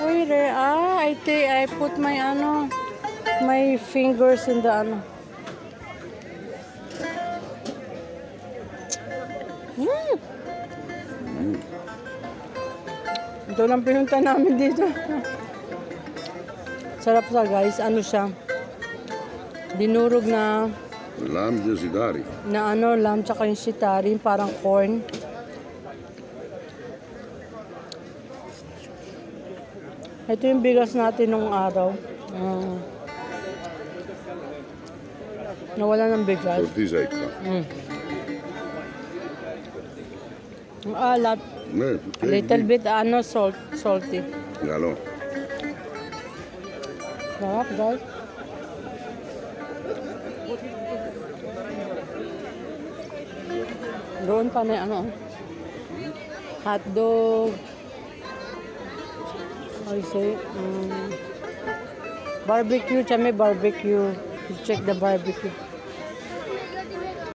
Wait, I put my my fingers in the Ito lang pinunta namin dito. Sarap sa guys. Ano siya? Dinurog na Lamb de sidari. na lamb tsaka yung sitari, parang corn. Ito yung bigas natin nung araw. Nawala ng bigas. Tortilla secca. Ang alat. Little bit salty. Galò. Sarap guys. Doon pa na hotdog. I say, barbecue, may barbecue. You check the barbecue.